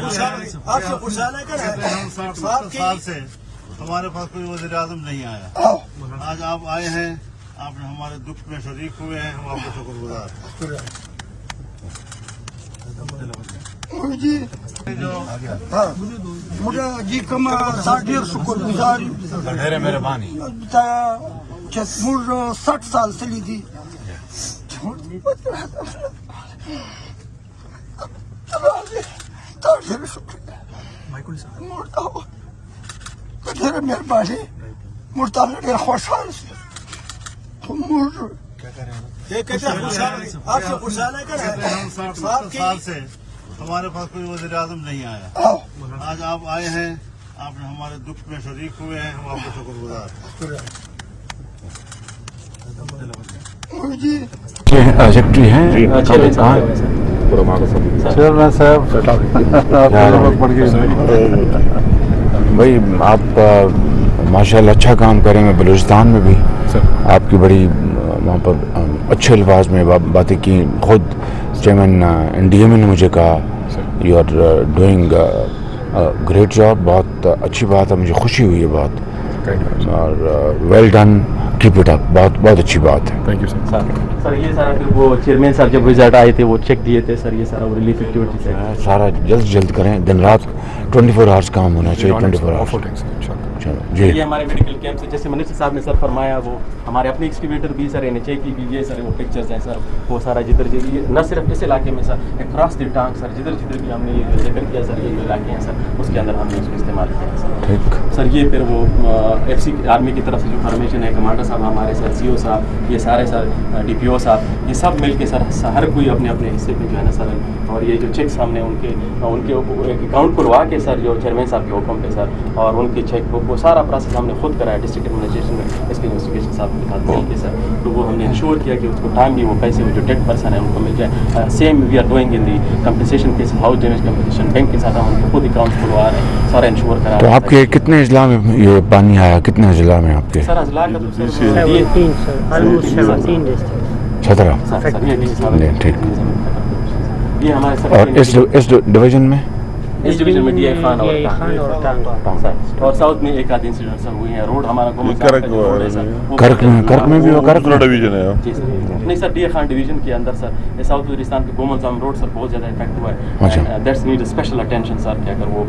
हम 60 साल से हमारे पास कोई वज़ीर आज़म नहीं आया। आज आप आए हैं, आपने हमारे दुख में शरीक हुए हैं, हम आपको शुक्रगुजार हैं। जी कम साढ़े शुक्रगुजार मेहरबानी बताया कि 60 साल से ली थी मेहरबानी मुर्ता खुशहाल से हम 60 साल से हमारे पास कोई वज़ीर आज़म नहीं आया। आज आप आए हैं, आपने हमारे दुख में शरीक हुए हैं, हम आपको शुक्रगुजार सेक्रेटरी हैं चेयरमैन साहब भाई, आप माशाल्लाह अच्छा काम करेंगे। बलूचिस्तान में भी आपकी बड़ी वहाँ पर अच्छे अल्फाज में बातें की। खुद चेयरमैन एनडीए ने मुझे कहा you are doing great job, बहुत अच्छी बात है, मुझे खुशी हुई है बहुत, और well done, keep it up, बहुत अच्छी बात है। Thank you sir. सर ये सारा फिर वो चेयरमैन साहब जब रिजल्ट आए थे वो चेक दिए थे सर, ये सारा वो रिलीफ एक्टिविटी से सारा जल्द करें, दिन रात 24 आवर्स काम होना चाहिए, 24 आवर्स। जी, ये हमारे मेडिकल कैंप से जैसे मिनिस्टर साहब ने सर फरमाया, वो हमारे अपने एक्सकैवेटर भी सर एनएचए की भी, ये सर वो पिक्चर्स हैं सर, वो सारा जिधर न सिर्फ इस इलाके में सर, अक्रॉस द टांग सर, जिधर भी हमने ये जिक्र किया सर, ये जो इलाके हैं सर उसके अंदर हमने उसको इस्तेमाल किया है सर। ठीक सर ये फिर वो एफसी आर्मी की तरफ से जो फॉर्मेशन है, कमांडर साहब हमारे सर, सीओ साहब, ये सारे सर, डीपीओ साहब, ये सब मिल के सर हर कोई अपने अपने हिस्से पे जो है ना सर, और ये जो चेक्स हमने उनके अकाउंट खुलवा के सर, जो चेयरमैन साहब के हुक्म पे सर, और उनके चेक बुक वो सारा प्रोसेस हमने खुद कराया डिस्ट्रिक्ट एडमिनिस्ट्रेशन में, इसके इन्वेस्टिगेशन साहब के साथ मिल के सर, तो वो हमने इंश्योर किया कि उसको टाइम भी वो पैसे वो जो डेड पर्सन है उनको मिल जाए। Same we are doing in the compensation case, house damage compensation, bank के साथ हम उनको खुद अकाउंट खुलवा रहे हैं, सारा इंश्योर करा। तो आपके कितने अजला में ये पानी आया, कितने अजला में आपके? सर अजला का तो सर 17। ठीक। ये हमारे सर, और इस डिवीजन में डीआई खान और टांग सर, और साउथ में एक आध इंसिडेंट सर हुए हैं। रोड हमारा करक में भी करक डिवीजन है नहीं सर, डीआई खान डिवीजन के अंदर सर, ये साउथ वजीरिस्तान के गोमनजाम रोड सर बहुत ज़्यादा इफेक्ट हुआ है। That's need special attention sir, कि अगर वो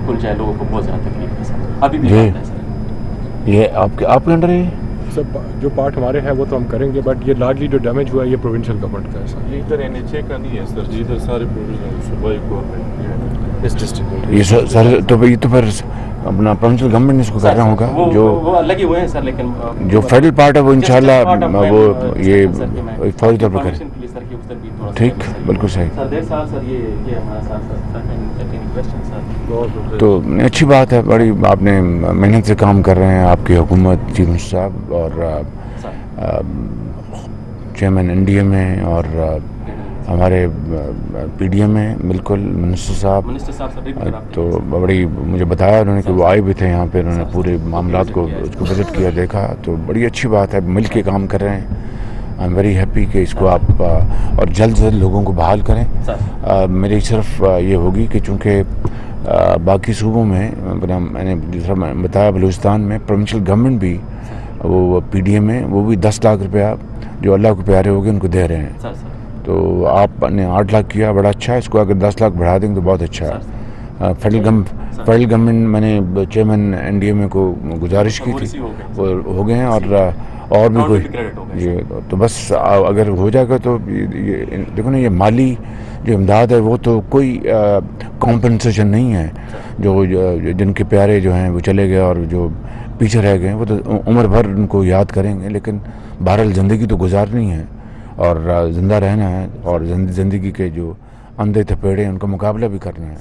खुल जाए लोगों को बहुत ज़्यादा तकलीफ है सर, अभी भी है सर। ये आपके अंडर है सब जो पार्ट हमारे हैं वो तो हम करेंगे, बट ये लार्जली जो डैमेज हुआ है ये प्रोविंशियल गवर्नमेंट का है सर। ये इधर एनएचए का नहीं है सर जी, इधर सारे प्रोविजनल सूबाई गवर्नमेंट इस डिस्ट्रिक्ट ये सर, तो ये तो फिर अपना प्रोविंशियल गवर्नमेंट इसको कर रहा होगा, वो अलग ही हुए हैं सर, लेकिन जो फेडरल पार्ट है वो इंशाल्लाह वो ये फौरी तौर पर करे। ठीक, बिल्कुल सही। सर देर साल सर ये हमारा साथ सर क्वेश्चन सर, तो अच्छी बात है, बड़ी आपने मेहनत से काम कर रहे हैं, आपकी हुकूमत, चीफ मिनिस्टर साहब और चेयरमैन एनडीए में और हमारे पीडीएम में, बिल्कुल मिनिस्टर साहब तो बड़ी मुझे बताया उन्होंने कि वो आए भी थे यहाँ पे, उन्होंने पूरे मामलात को उसको विजिट किया, देखा, तो बड़ी अच्छी बात है, मिल के काम कर रहे हैं। आई एम वेरी हैप्पी कि इसको आप और जल्द से जल्द लोगों को बहाल करें। मेरी सिर्फ ये होगी कि चूँकि बाकी सूबों में मैंने दूसरा बताया, बलूचिस्तान में प्रोविंशियल गवर्नमेंट भी वो पीडीएम में वो भी 10 लाख रुपया जो अल्लाह को प्यारे हो गए उनको दे रहे हैं। तो आपने 8 लाख किया, बड़ा अच्छा है, इसको अगर 10 लाख बढ़ा देंगे तो बहुत अच्छा है। फेडरल गवर्नमेंट मैंने चेयरमैन एनडीए को गुजारिश की थी, वो हो गए हैं, और भी कोई ये तो बस अगर हो जाएगा तो ये देखो ना, ये माली जो इमदाद है वो तो कोई कॉम्पनसेशन नहीं है। जो जिनके प्यारे जो हैं वो चले गए और जो पीछे रह गए वो तो उम्र भर उनको याद करेंगे, लेकिन बहरहाल ज़िंदगी तो गुजारनी है और ज़िंदा रहना है, और ज़िंदगी के जो अंधे थपेड़े उनका मुकाबला भी करना है।